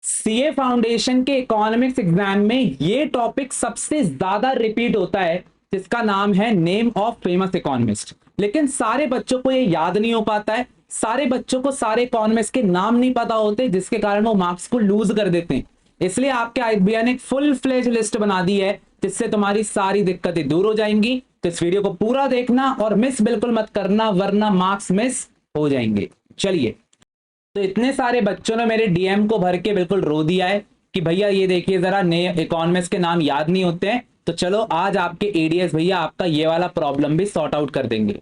CA foundation के economics exam में ये टॉपिक सबसे ज्यादा रिपीट होता है, जिसका नाम है नेम ऑफ फेमस इकोनॉमिस्ट। लेकिन सारे बच्चों को ये याद नहीं हो पाता है, सारे बच्चों को सारे इकोनॉमिस्ट के नाम नहीं पता होते, जिसके कारण वो मार्क्स को लूज कर देते हैं। इसलिए आपके आईएएस भैया ने एक फुल फ्लेज लिस्ट बना दी है, जिससे तुम्हारी सारी दिक्कतें दूर हो जाएंगी। तो इस वीडियो को पूरा देखना और मिस बिल्कुल मत करना, वरना मार्क्स मिस हो जाएंगे। चलिए, तो इतने सारे बच्चों ने मेरे डीएम को भर के बिल्कुल रो दिया है कि भैया ये देखिए जरा, नए इकोनॉमिस्ट के नाम याद नहीं होते हैं। तो चलो आज आपके एडीएस भैया आपका ये वाला प्रॉब्लम भी सॉर्ट आउट कर देंगे।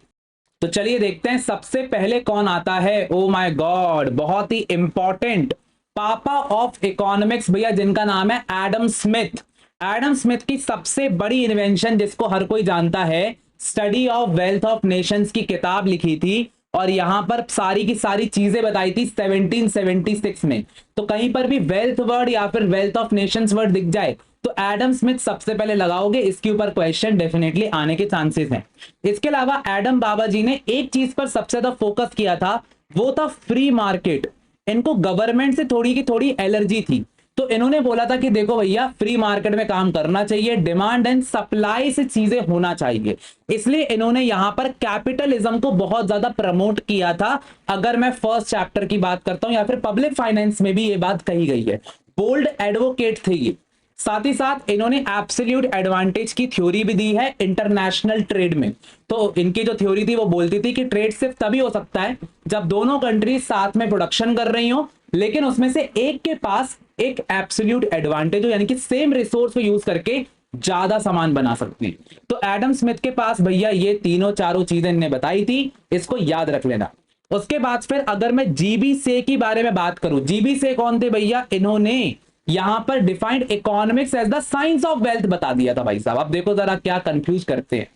तो चलिए देखते हैं सबसे पहले कौन आता है। ओ माय गॉड, बहुत ही इंपॉर्टेंट पापा ऑफ इकोनॉमिक्स भैया, जिनका नाम है एडम स्मिथ। एडम स्मिथ की सबसे बड़ी इन्वेंशन, जिसको हर कोई जानता है, study of wealth of Nations की किताब लिखी थी और यहां पर सारी की सारी चीजें बताई थी 1776 में। तो कहीं पर भी वेल्थ वर्ड या फिर वेल्थ ऑफ नेशंस वर्ड दिख जाए तो एडम स्मिथ सबसे पहले लगाओगे, इसके ऊपर क्वेश्चन डेफिनेटली आने के चांसेस हैं। इसके अलावा एडम बाबा जी ने एक चीज पर सबसे ज्यादा फोकस किया था, वो था फ्री मार्केट। इनको गवर्नमेंट से थोड़ी की थोड़ी एलर्जी थी, तो इन्होंने बोला था कि देखो भैया, फ्री मार्केट में काम करना चाहिए, डिमांड एंड सप्लाई से चीजें होना चाहिए। इसलिए इन्होंने यहां पर कैपिटलिज्म को बहुत ज्यादा प्रमोट किया था। अगर मैं फर्स्ट चैप्टर की बात करता हूं या फिर पब्लिक फाइनेंस में भी ये बात कही गई है, बोल्ड एडवोकेट थे ये। साथ ही साथ इन्होंने एब्सोल्यूट एडवांटेज की थ्योरी भी दी है इंटरनेशनल ट्रेड में। तो इनकी जो थ्योरी थी वो बोलती थी कि ट्रेड सिर्फ तभी हो सकता है जब दोनों कंट्रीज साथ में प्रोडक्शन कर रही हो, लेकिन उसमें से एक के पास एक एब्सोल्यूट एडवांटेज हो, यानी कि सेम रिसोर्स को यूज करके ज्यादा सामान बना सकती है। तो एडम स्मिथ के पास भैया ये तीनों चारों चीजें इन्हें बताई थी, इसको याद रख लेना। उसके बाद फिर अगर मैं जीबी से की बारे में बात करूं, जीबी से कौन थे भैया? इन्होंने यहां पर defined economics as the science of wealth बता दिया था। भाई साहब अब देखो जरा क्या कंफ्यूज करते हैं,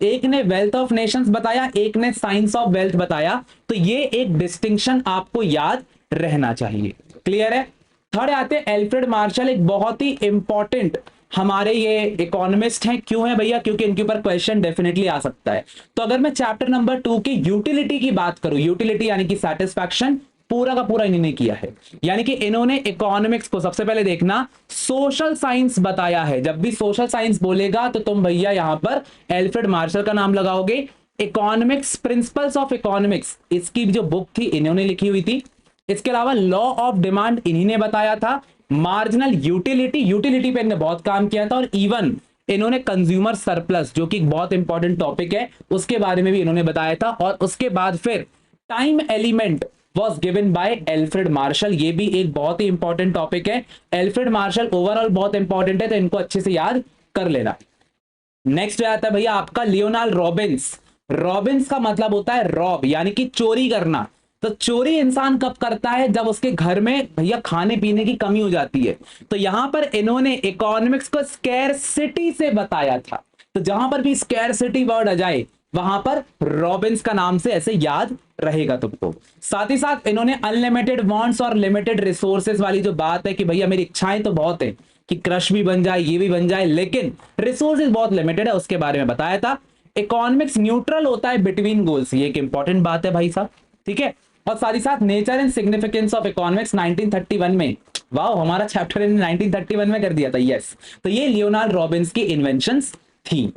एक ने वेल्थ ऑफ नेशंस बताया, एक ने साइंस ऑफ वेल्थ बताया। तो ये एक डिस्टिंक्शन आपको याद रहना चाहिए। क्लियर है? थर्ड आते हैं एल्फ्रेड मार्शल, एक बहुत ही इंपॉर्टेंट हमारे ये इकोनॉमिस्ट हैं। क्यों है भैया? क्योंकि इनके ऊपर क्वेश्चन डेफिनेटली आ सकता है। तो अगर मैं चैप्टर नंबर 2 की यूटिलिटी की बात करूं, यूटिलिटी यानी कि सेटिस्फैक्शन, पूरा का पूरा इन्होंने किया है। यानी कि इन्होंने इकोनॉमिक्स को सबसे पहले देखना सोशल साइंस बताया है। जब भी सोशल साइंस बोलेगा तो तुम भैया यहां पर एल्फ्रेड मार्शल का नाम लगाओगे। इकोनॉमिक्स प्रिंसिपल्स ऑफ इकोनॉमिक्स, इसकी जो बुक थी इन्होंने लिखी हुई थी। इसके अलावा लॉ ऑफ डिमांड इन्हीं ने बताया था। मार्जिनल यूटिलिटी, यूटिलिटी पे इन्होंने बहुत काम किया था। और इवन इन्होंने कंज्यूमर सरप्लस, जो कि बहुत इंपॉर्टेंट टॉपिक है, उसके बारे में भी इन्होंने बताया था। और उसके बाद फिर time element was given by Alfred Marshall, ये भी एक बहुत ही इंपॉर्टेंट टॉपिक है। एल्फ्रेड मार्शल ओवरऑल बहुत इंपॉर्टेंट है, तो इनको अच्छे से याद कर लेना। नेक्स्ट आता है भैया आपका लियोनार्ड रॉबिन्स। रॉबिन्स का मतलब होता है रॉब, यानी कि चोरी करना। तो चोरी इंसान कब करता है? जब उसके घर में भैया खाने पीने की कमी हो जाती है। तो यहां पर इन्होंने इकोनॉमिक्स को स्कैरसिटी से बताया था। तो जहां पर भी स्कैरसिटी वर्ड आ जाए वहां पर रॉबिन्स का नाम से ऐसे याद रहेगा तुमको। साथ ही साथ इन्होंने अनलिमिटेड वांट्स और लिमिटेड रिसोर्सेज वाली जो बात है कि भैया मेरी इच्छाएं तो बहुत है कि क्रश भी बन जाए, ये भी बन जाए, लेकिन रिसोर्सेज बहुत लिमिटेड है, उसके बारे में बताया था। इकोनॉमिक्स न्यूट्रल होता है बिटवीन गोल्स, ये एक इंपॉर्टेंट बात है भाई साहब, ठीक है। और साथ ही साथ nature and significance of economics 1931 में, वाह हमारा चैप्टर इन 1931 में कर दिया था, यस। तो ये लियोनार्ड रॉबिन्स की इन्वेंशंस थी।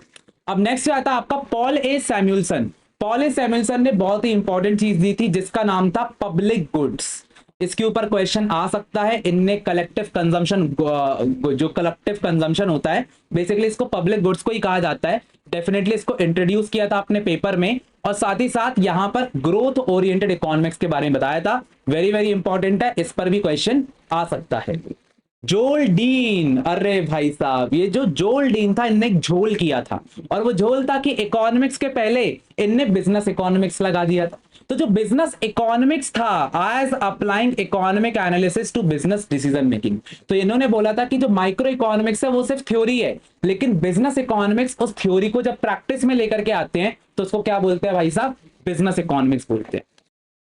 अब नेक्स्ट आता है आपका पॉल ए सैमुअल्सन। पॉल ए सैमुअल्सन ने बहुत ही इंपॉर्टेंट चीज दी थी, जिसका नाम था पब्लिक गुड्स। इसके ऊपर क्वेश्चन आ सकता है। इनने कलेक्टिव कंजम्पशन, जो कलेक्टिव कंजम्पशन होता है, बेसिकली इसको पब्लिक गुड्स को ही कहा जाता है। डेफिनेटली इसको इंट्रोड्यूस किया था अपने पेपर में। और साथ ही साथ यहां पर ग्रोथ ओरिएंटेड इकोनॉमिक्स के बारे में बताया था। वेरी वेरी इंपॉर्टेंट है, इस पर भी क्वेश्चन आ सकता है। जोल डीन, अरे भाई साहब ये जो जोल डीन था, इनने एक झोल किया था, और वो झोल था कि इकोनॉमिक्स के पहले इनने बिजनेस इकोनॉमिक्स लगा दिया था। तो जो बिजनेस इकोनॉमिक्स था, as applying economic analysis to business decision making, तो इन्होंने बोला था कि जो माइक्रो इकोनॉमिक्स है वो सिर्फ थ्योरी है, लेकिन बिजनेस इकोनॉमिक्स उस थ्योरी को जब प्रैक्टिस में लेकर के आते हैं तो उसको क्या बोलते हैं भाई साहब? बिजनेस इकोनॉमिक्स बोलते हैं।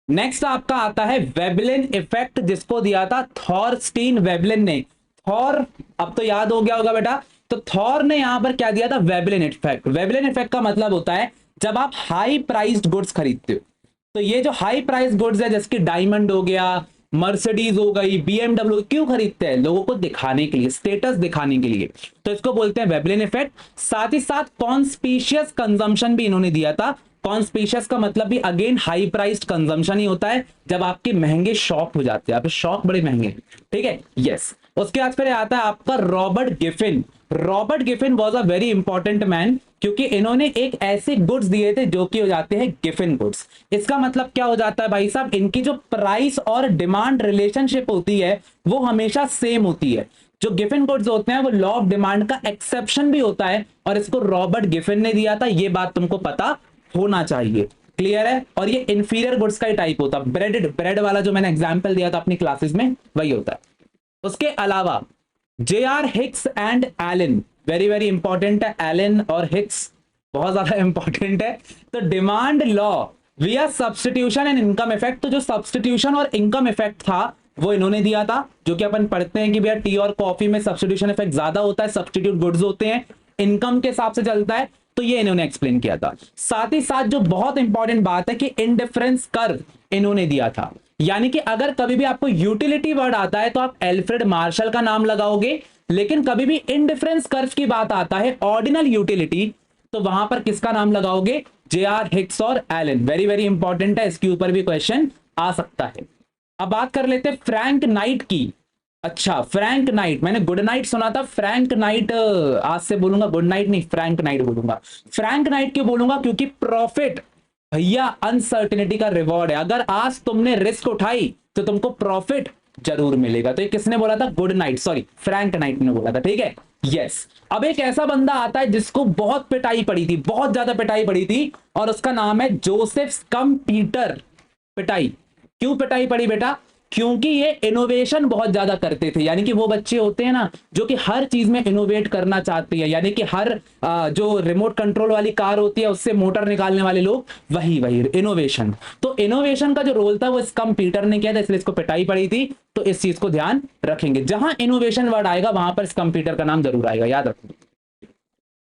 नेक्स्ट आपका आता है वेबलिन इफेक्ट, जिसको दिया था थॉरस्टीन वेबलिन ने। थॉर अब तो याद हो गया होगा बेटा। तो थॉर ने यहां पर क्या दिया था? Veblen effect. वेबलिन इफेक्ट का मतलब होता है जब आप हाई प्राइस्ड गुड्स खरीदते हो। तो ये जो हाई प्राइस गुड्स है, जैसे कि डायमंड हो गया, मर्सिडीज हो गई, बीएमडब्ल्यू, क्यों खरीदते हैं? लोगों को दिखाने के लिए, स्टेटस दिखाने के लिए, तो इसको बोलते हैं वेबलिन इफेक्ट। साथ ही साथ कॉन्स्पिशियस कंजम्पशन भी इन्होंने दिया था। कॉन्स्पिशियस का मतलब भी अगेन हाई प्राइस्ड कंजम्पशन ही होता है, जब आपके महंगे शौक हो जाते हैं, आपके शौक बड़े महंगे, ठीक है, यस। उसके बाद फिर आता है आपका Robert Giffen. Robert Giffen was a very important man, क्योंकि इन्होंने एक ऐसे गुड्स दिए थे जो कि हो जाते हैं गिफिन गुड्स। इसका मतलब क्या हो जाता है भाई साहब, इनकी जो प्राइस और डिमांड रिलेशनशिप होती है वो हमेशा सेम होती है। जो गिफिन गुड्स होते हैं वो लॉ ऑफ डिमांड का एक्सेप्शन भी होता है, और इसको रॉबर्ट गिफिन ने दिया था, ये बात तुमको पता होना चाहिए, क्लियर है। और ये इंफीरियर गुड्स का ही टाइप होता है, ब्रेड वाला जो मैंने एग्जाम्पल दिया था अपनी क्लासेस में, वही होता है। उसके अलावा J.R. Hicks and Allen, very very important है, एलन और हिक्स बहुत ज्यादा इंपॉर्टेंट है। तो demand law via substitution and income effect, तो जो सब्स्टिट्यूशन और इनकम इफेक्ट था वो इन्होंने दिया था, जो कि अपन पढ़ते हैं कि भैया टी और कॉफी में सब्स्टिट्यूशन इफेक्ट ज्यादा होता है, सब्स्टिट्यूट गुड्स होते हैं, इनकम के हिसाब से चलता है, तो ये इन्होंने एक्सप्लेन किया था। साथ ही साथ जो बहुत इंपॉर्टेंट बात है कि इंडिफरेंस कर्व इन्होंने दिया था, यानी कि अगर कभी भी आपको यूटिलिटी वर्ड आता है तो आप एल्फ्रेड मार्शल का नाम लगाओगे, लेकिन कभी भी इनडिफरेंस कर्व की बात आता है, ऑर्डिनल यूटिलिटी, तो वहां पर किसका नाम लगाओगे? J.R. हिक्स और एलन। वेरी वेरी इंपॉर्टेंट है, इसके ऊपर भी क्वेश्चन आ सकता है। अब बात कर लेते हैं फ्रैंक नाइट की। अच्छा, फ्रैंक नाइट, मैंने गुड नाइट सुना था, फ्रैंक नाइट आज से बोलूंगा गुड नाइट नहीं, फ्रैंक नाइट बोलूंगा। फ्रैंक नाइट क्यों बोलूंगा? क्योंकि प्रॉफिट भैया अनसर्टेनिटी का रिवॉर्ड है, अगर आज तुमने रिस्क उठाई तो तुमको प्रॉफिट जरूर मिलेगा। तो ये किसने बोला था? Good night, sorry Frank night ने बोला था, ठीक है, यस। अब एक ऐसा बंदा आता है जिसको बहुत पिटाई पड़ी थी, बहुत ज्यादा पिटाई पड़ी थी, और उसका नाम है जोसेफ कम पीटर। पिटाई क्यों पिटाई पड़ी बेटा? क्योंकि ये इनोवेशन बहुत ज्यादा करते थे, यानी कि वो बच्चे होते हैं ना जो कि हर चीज में इनोवेट करना चाहते हैं, यानी कि हर जो रिमोट कंट्रोल वाली कार होती है उससे मोटर निकालने वाले लोग, वही वही इनोवेशन। तो इनोवेशन का जो रोल था वो इस कंप्यूटर ने किया था, इसलिए इसको पिटाई पड़ी थी। तो इस चीज को ध्यान रखेंगे, जहां इनोवेशन वर्ड आएगा वहां पर इस कंप्यूटर का नाम जरूर आएगा, याद रखो।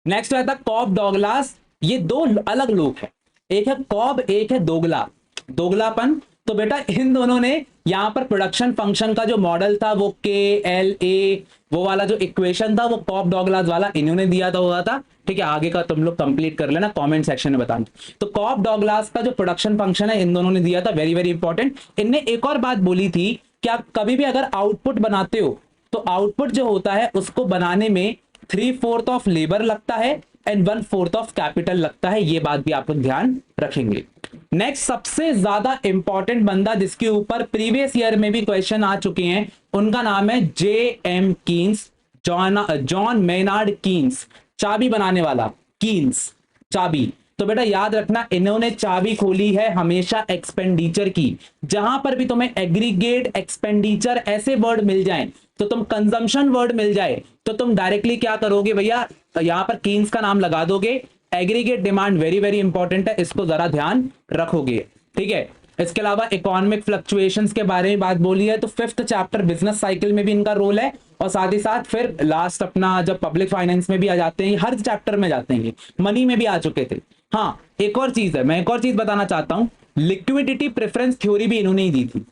नेक्स्ट आता कॉब डॉगलास। ये दो अलग लोग हैं, एक है कॉब, एक है दोगला, दोगलापन। तो बेटा इन दोनों ने यहां पर प्रोडक्शन फंक्शन का जो मॉडल था वो KLA, वो वाला जो इक्वेशन था वो कॉब डॉगलास वाला इन्होंने दिया था, हुआ था, ठीक है। आगे का तुम लोग कंप्लीट कर लेना, कमेंट सेक्शन में बताना। तो कॉब डॉगलास का जो प्रोडक्शन फंक्शन है इन दोनों ने दिया था, वेरी वेरी इंपॉर्टेंट। इनने एक और बात बोली थी कि आप कभी भी अगर आउटपुट बनाते हो तो आउटपुट जो होता है उसको बनाने में 3/4 ऑफ लेबर लगता है एंड 1/4 ऑफ कैपिटल लगता है, ये बात भी आप लोग ध्यान रखेंगे। नेक्स्ट सबसे ज्यादा इंपॉर्टेंट बंदा जिसके ऊपर प्रीवियस ईयर में भी क्वेश्चन आ चुके हैं, उनका नाम है J.M. Keynes, John Maynard Keynes, चाबी बनाने वाला, कीन्स चाबी। तो बेटा याद रखना, इन्होंने चाबी खोली है हमेशा एक्सपेंडिचर की। जहां पर भी तुम्हें एग्रीगेट एक्सपेंडिचर ऐसे वर्ड मिल जाएं, तो तुम कंजम्पशन वर्ड मिल जाए तो तुम डायरेक्टली क्या करोगे भैया, यहां पर कीन्स का नाम लगा दोगे। Aggregate demand very very important है, इसको जरा ध्यान रखोगे, ठीक है। इसके अलावा इकोनॉमिक फ्लक्चुएशंस के बारे में बात बोली है, तो 5th चैप्टर बिजनेस साइकिल में भी इनका रोल है, और साथ ही साथ फिर लास्ट अपना जब पब्लिक फाइनेंस में भी आ जाते हैं, हर चैप्टर में जाते हैं, मनी में भी आ चुके थे। हाँ, एक और चीज है, मैं एक और चीज बताना चाहता हूं, लिक्विडिटी प्रेफरेंस थ्योरी भी इन्होंने ही दी थी।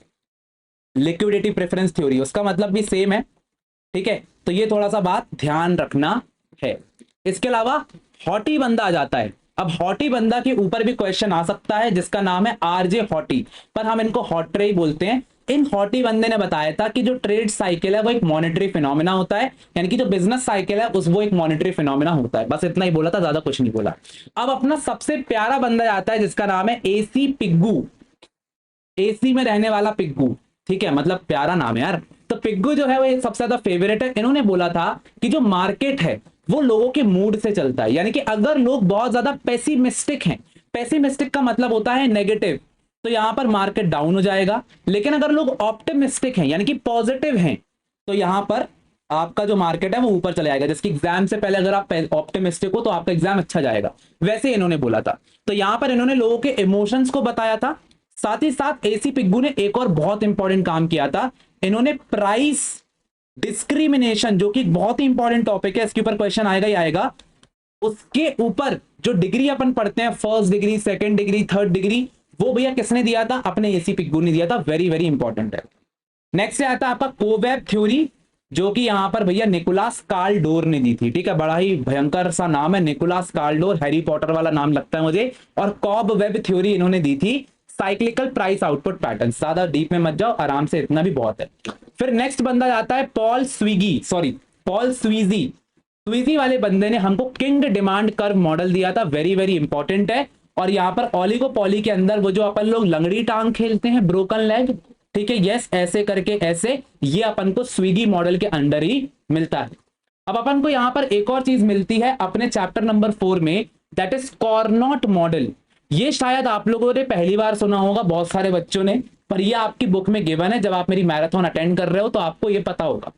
लिक्विडिटी प्रेफरेंस थ्योरी, उसका मतलब भी सेम है, ठीक है। तो ये थोड़ा सा बात ध्यान रखना है। इसके अलावा हॉटी बंदा आ जाता है। अब हॉटी बंदा के ऊपर भी क्वेश्चन आ सकता है, जिसका नाम है RJ हॉटी, पर हम इनको हॉटरे ही बोलते हैं। इन हॉटी बंदे ने बताया था कि जो ट्रेड साइकिल है वो एक मॉनेटरी फिनोमिना होता है, यानी कि जो बिजनेस साइकिल है उस वो एक मॉनेटरी फिनोमिना होता है। बस इतना ही बोला था, ज्यादा कुछ नहीं बोला। अब अपना सबसे प्यारा बंदा आता है जिसका नाम है AC पिग्गू, AC में रहने वाला पिग्गू, ठीक है, मतलब प्यारा नाम है यार। तो पिग्गू जो है वो सबसे ज्यादा फेवरेट है। इन्होंने बोला था कि जो मार्केट है वो लोगों के मूड से चलता है, यानी कि अगर लोग बहुत ज्यादा पेसिमिस्टिक हैं, पेसिमिस्टिक का मतलब होता है नेगेटिव, तो यहां पर मार्केट डाउन हो जाएगा। लेकिन अगर लोग ऑप्टिमिस्टिक हैं यानी कि पॉजिटिव हैं, तो यहां पर आपका जो मार्केट है वो ऊपर चले जाएगा। जैसे एग्जाम से पहले अगर आप ऑप्टिमिस्टिक हो तो आपका एग्जाम अच्छा जाएगा, वैसे इन्होंने बोला था। तो यहां पर इन्होंने लोगों के इमोशंस को बताया था। साथ ही साथ AC पिग्गू ने एक और बहुत इंपॉर्टेंट काम किया था, इन्होंने प्राइस डिस्क्रिमिनेशन, जो कि बहुत ही इंपॉर्टेंट टॉपिक है, इसके ऊपर क्वेश्चन आएगा ही आएगा, उसके ऊपर जो डिग्री अपन पढ़ते हैं, 1st degree, 2nd degree, 3rd degree, वो भैया किसने दिया था? अपने AC पिग्गू ने दिया था। वेरी वेरी इंपॉर्टेंट है। नेक्स्ट आता है आपका कोवेब थ्योरी, जो कि यहां पर भैया निकोलास कार्ल डोर ने दी थी। ठीक है, बड़ा ही भयंकर सा नाम है, Nicholas Kaldor, Harry Potter वाला नाम लगता है मुझे। और कॉब वेब थ्योरी इन्होंने दी थी, साइक्लिकल प्राइस आउटपुट पैटर्न। ज्यादा डीप में मत जाओ, आराम से, इतना भी बहुत है। फिर नेक्स्ट बंदा जाता है पॉल स्वीजी। स्वीजी वाले बंदे ने हमको किंग डिमांड कर्व मॉडल दिया था, वेरी वेरी इंपॉर्टेंट है। और यहाँ पर ओलिगोपॉली के अंदर वो जो अपन लोग लंगड़ी टांग खेलते हैं, ब्रोकन लेग, ठीक है, यस, ऐसे करके ऐसे, ये अपन को स्विगी मॉडल के अंडर ही मिलता है। अब अपन को यहां पर एक और चीज मिलती है अपने चैप्टर नंबर 4 में, दैट इज कॉर्नॉट मॉडल। ये शायद आप लोगों ने पहली बार सुना होगा, बहुत सारे बच्चों ने, पर ये आपकी बुक में गिवन है। जब आप मेरी मैराथन अटेंड कर रहे हो तो आपको ये पता होगा।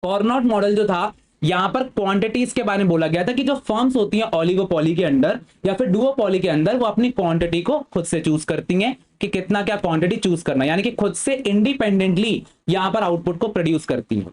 कॉर्नॉट मॉडल जो था, यहां पर क्वांटिटीज के बारे में बोला गया था कि जो फर्म्स होती हैं ओलिगोपॉली के अंदर या फिर डुओपॉली के अंदर, वो अपनी क्वांटिटी को खुद से चूज करती हैं कि कितना क्या क्वांटिटी चूज करना, यानी कि खुद से इंडिपेंडेंटली यहां पर आउटपुट को प्रोड्यूस करती हैं।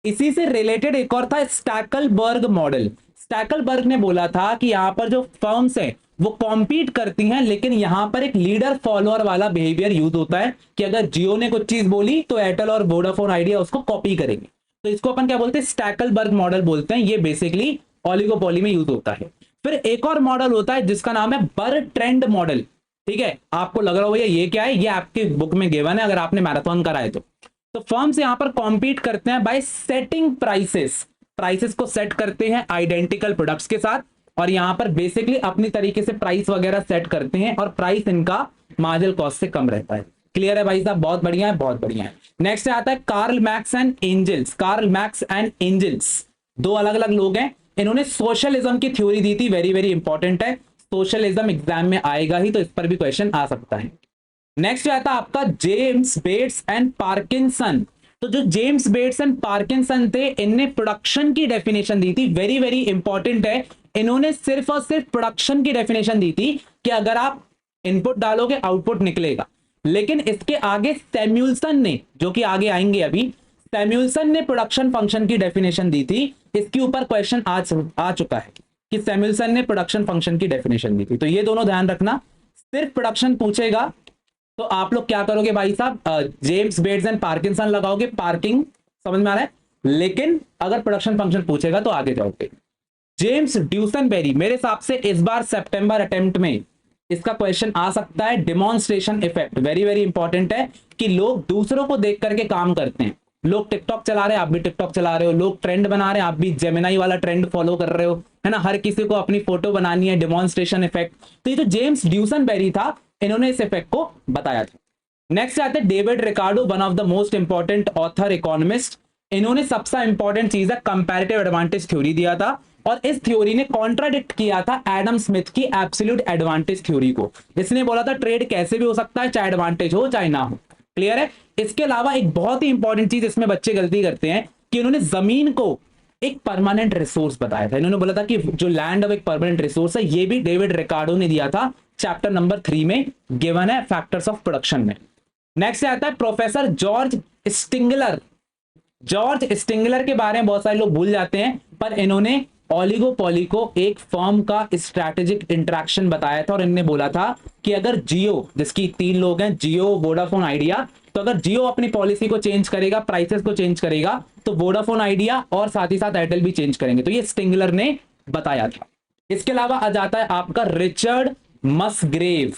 इसी से रिलेटेड एक और था स्टैकलबर्ग मॉडल। स्टैकलबर्ग ने बोला था कि यहां पर जो फर्म्स है वो कॉम्पीट करती हैं, लेकिन यहां पर एक लीडर फॉलोअर वाला बिहेवियर यूज होता है कि अगर जियो ने कुछ चीज बोली तो एयरटेल और वोडाफोन आइडिया उसको कॉपी करेंगे। तो इसको अपन क्या बोलते हैं, स्टैकलबर्ग मॉडल बोलते हैं। ये बेसिकली ओलिगोपॉली में यूज होता है। फिर एक और मॉडल होता है जिसका नाम है बर्ट्रेंड मॉडल। ठीक है, आपको लग रहा हो भैया ये क्या है, ये आपकी बुक में गिवन है अगर आपने मैराथन कराए तो फर्म्स यहां पर कॉम्पीट करते हैं बाय सेटिंग प्राइसेस को सेट करते हैं आइडेंटिकल प्रोडक्ट्स के साथ, और यहां पर बेसिकली अपनी तरीके से प्राइस वगैरह सेट करते हैं, और प्राइस इनका मार्जिनल कॉस्ट से कम रहता है। क्लियर है भाई साहब, बहुत बढ़िया है, बहुत बढ़िया है। नेक्स्ट आता है कार्ल मैक्स एंड एंजल्स। दो अलग अलग लोग हैं, इन्होंने सोशलिज्म की थ्योरी दी थी, वेरी वेरी इंपॉर्टेंट है। सोशलिज्म एग्जाम में आएगा ही, तो इस पर भी क्वेश्चन आ सकता है। नेक्स्ट आता है आपका जेम्स बेट्स एंड पार्किंसन। तो जो जेम्स बेट्स एंड पार्किंसन थे, इनने प्रोडक्शन की डेफिनेशन दी थी, वेरी वेरी इंपॉर्टेंट है। इन्होंने सिर्फ और सिर्फ प्रोडक्शन की डेफिनेशन दी थी कि अगर आप इनपुट डालोगे आउटपुट निकलेगा। लेकिन इसके आगे सैम्यूल्सन ने, जो कि आगे आएंगे अभी, सैम्यूल्सन ने प्रोडक्शन फंक्शन की डेफिनेशन दी थी। इसके ऊपर क्वेश्चन आ चुका है कि सैम्यूल्सन ने प्रोडक्शन फंक्शन की डेफिनेशन दी थी। तो ये दोनों ध्यान रखना, सिर्फ प्रोडक्शन पूछेगा तो आप लोग क्या करोगे भाई साहब, जेम्स बेट्स एंड पार्किंसन लगाओगे, पार्किंग समझ में आ रहा है। लेकिन अगर प्रोडक्शन फंक्शन पूछेगा तो आगे जाओगे। जेम्स ड्यूसनबेरी, मेरे हिसाब से इस बार सितंबर अटेम्प्ट में इसका क्वेश्चन आ सकता है। Demonstration effect very very important है कि लोग दूसरों को देख करके काम करते हैं। लोग टिकटॉक चला रहे हैं, आप भी टिकटॉक चला रहे हो, लोग ट्रेंड बना रहे हैं, आप भी जेमिनाई वाला ट्रेंड फॉलो कर रहे हो, है ना, हर किसी को अपनी फोटो बनानी है, डेमोन्स्ट्रेशन इफेक्ट। तो ये जो जेम्स ड्यूसनबेरी था, इन्होंने इस इफेक्ट को बताया था। नेक्स्ट आते हैं David Ricardo, one of the most important author economist. इन्होंने सबसे इंपॉर्टेंट चीज है कंपैरेटिव एडवांटेज थ्योरी दिया था, और इस थ्योरी ने कॉन्ट्राडिक्ट किया था एडम स्मिथ की एब्सोल्यूट एडवांटेज थ्योरी को। इसने बोला था ट्रेड कैसे भी हो सकता है, चाहे एडवांटेज हो चाहे ना हो। क्लियर है। इसके अलावा एक बहुत ही इंपॉर्टेंट चीज इसमें बच्चे गलती करते हैं कि उन्होंने जमीन को एक परमानेंट रिसोर्स बताया था। इन्होंने बोला था कि जो लैंड अब एक परमानेंट रिसोर्स है। ये भी डेविड रिकार्डो ने दिया था, चैप्टर नंबर 3 में गिवन है, फैक्टर्स ऑफ प्रोडक्शन में। नेक्स्ट आता है प्रोफेसर जॉर्ज स्टिंगलर के बारे में बहुत सारे लोग भूल जाते हैं, पर इन्होंने ओलिगोपॉली को एक फर्म का स्ट्रैटेजिक इंटरेक्शन बताया था, और इन्होंने बोला था कि अगर जियो, जिसकी 3 लोग हैं, जियो, वोडाफोन, आइडिया, तो अगर जियो अपनी पॉलिसी को चेंज करेगा, प्राइसेस को चेंज करेगा, तो वोडाफोन आइडिया और साथ ही साथ एयरटेल भी चेंज करेंगे। तो ये स्टिंगलर ने बताया था। इसके अलावा आ जाता है आपका रिचर्ड मसग्रेव।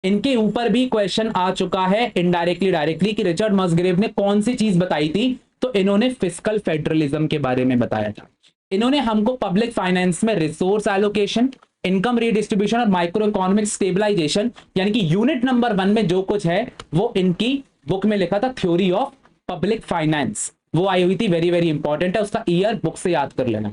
इनके ऊपर भी क्वेश्चन आ चुका है इनडायरेक्टली डायरेक्टली कि रिचर्ड मसग्रेव ने कौन सी चीज बताई थी। तो इन्होंने फिस्कल फेडरलिज्म के बारे में बताया था। इन्होंने हमको पब्लिक फाइनेंस में रिसोर्स एलोकेशन, इनकम रीडिस्ट्रीब्यूशन और माइक्रो इकोनॉमिक स्टेबलाइजेशन, यानी कि यूनिट नंबर 1 में जो कुछ है वो इनकी बुक में लिखा था, थ्योरी ऑफ पब्लिक फाइनेंस, वो आई हुई थी, वेरी वेरी इंपॉर्टेंट है, उसका ईयर बुक से याद कर लेना।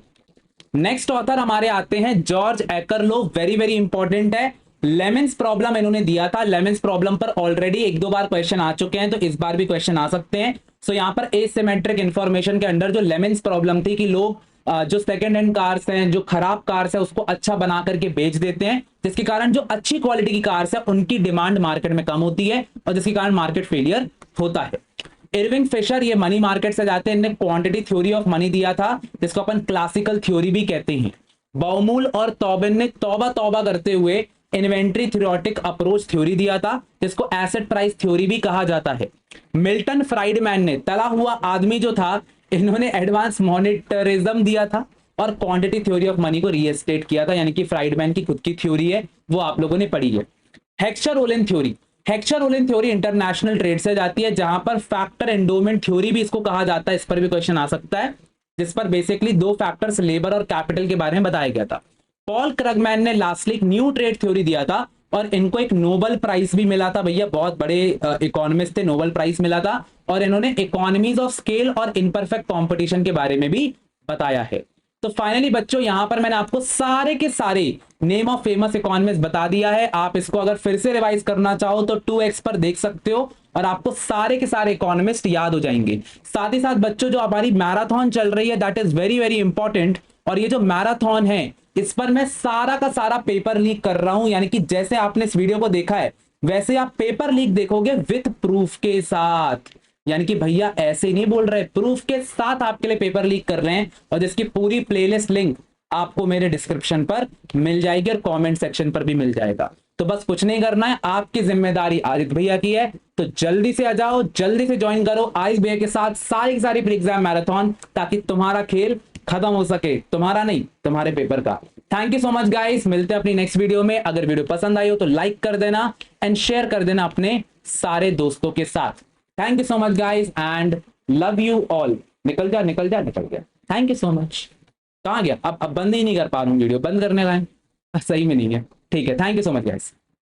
नेक्स्ट ऑथर हमारे आते हैं जॉर्ज एकरलो, वेरी वेरी इंपॉर्टेंट है। लेमन्स प्रॉब्लम इन्होंने दिया था। लेमन्स प्रॉब्लम पर ऑलरेडी 1-2 बार क्वेश्चन आ चुके हैं, तो इस बार भी क्वेश्चन आ सकते हैं। सो यहाँ पर एसिमेट्रिक इंफॉर्मेशन के अंडर जो लेमन्स प्रॉब्लम थी कि लोग जो सेकंड हैंड कार्स हैं, जो खराब कार्स है, उसको अच्छा बना करके बेच देते हैं, जिसके कारण जो अच्छी क्वालिटी की कार्स है उनकी डिमांड मार्केट में कम होती है, और जिसके कारण मार्केट फेलियर होता है। इरविंग फिशर, ये मनी मार्केट से जाते हैं, इन्होंने क्वांटिटी थ्योरी ऑफ मनी दिया था, जिसको अपन क्लासिकल थ्योरी भी कहते हैं। बाउमूल और तौबिन ने तौबा करते हुए इन्वेंट्री थ्योरेटिक अप्रोच थ्योरी दिया था, जिसको एसेट प्राइस थ्योरी भी कहा जाता है। मिल्टन फ्राइडमैन ने, तला हुआ आदमी जो था, इन्होंने एडवांस मॉनेटरिज्म दिया था और क्वांटिटी थ्योरी ऑफ मनी को रीएस्टेट किया था, यानी कि फ्राइडमैन की खुद की थ्योरी है, वो आप लोगों ने पढ़ी है। हेक्चर-ओलन थ्योरी, हेक्चर-ओलन थ्योरी इंटरनेशनल ट्रेड से जाती है, जहां पर फैक्टर एंडोमेंट थ्योरी भी इसको कहा जाता है, इस पर भी क्वेश्चन आ सकता है, जिस पर बेसिकली दो फैक्टर्स लेबर और कैपिटल के बारे में बताया गया था। पॉल क्रगमैन ने लास्टली एक न्यू ट्रेड थ्योरी दिया था और इनको एक नोबेल प्राइज भी मिला था भैया, बहुत बड़े इकोनॉमिस्ट थे, नोबेल प्राइज मिला था, और इन्होंने इकोनॉमीज ऑफ स्केल और इनपरफेक्ट कंपटीशन के बारे में भी बताया है। तो फाइनली बच्चों यहां पर मैंने आपको सारे के सारे नेम ऑफ फेमस इकोनॉमिस्ट बता दिया है। आप इसको अगर फिर से रिवाइज करना चाहो तो 2x पर देख सकते हो और आपको सारे के सारे इकोनॉमिस्ट याद हो जाएंगे। साथ ही साथ बच्चों जो हमारी मैराथन चल रही है that is very very important, और ये जो मैराथन है इस पर मैं सारा का सारा पेपर लीक कर रहा हूं, यानी कि जैसे आपने इस वीडियो को देखा है वैसे आप पेपर लीक देखोगे विथ प्रूफ के साथ, यानी कि भैया ऐसे नहीं बोल रहे, प्रूफ के साथ आपके लिए पेपर लीक कर रहे हैं, और जिसकी पूरी प्लेलिस्ट लिंक आपको मेरे डिस्क्रिप्शन पर मिल जाएगी और कमेंट सेक्शन पर भी मिल जाएगा। तो बस कुछ नहीं करना है, आपकी जिम्मेदारी आदित्य भैया की है, तो जल्दी से आ जाओ, जल्दी से ज्वाइन करो आयुष भैया के साथ सारी की सारी प्री एग्जाम मैराथन, ताकि तुम्हारा खेल खत्म हो सके, तुम्हारा नहीं तुम्हारे पेपर का। Thank you so much guys, मिलते हैं अपनी नेक्स्ट वीडियो में। अगर वीडियो पसंद आई हो तो लाइक कर देना एंड शेयर कर देना अपने सारे दोस्तों के साथ। Thank you so much guys and love you all. निकल जा निकल जा निकल गया, थैंक यू सो मच। कहाँ गया? अब बंद ही नहीं कर पा रहा हूँ वीडियो, बंद करने का है सही में नहीं है। ठीक है, thank you so much guys.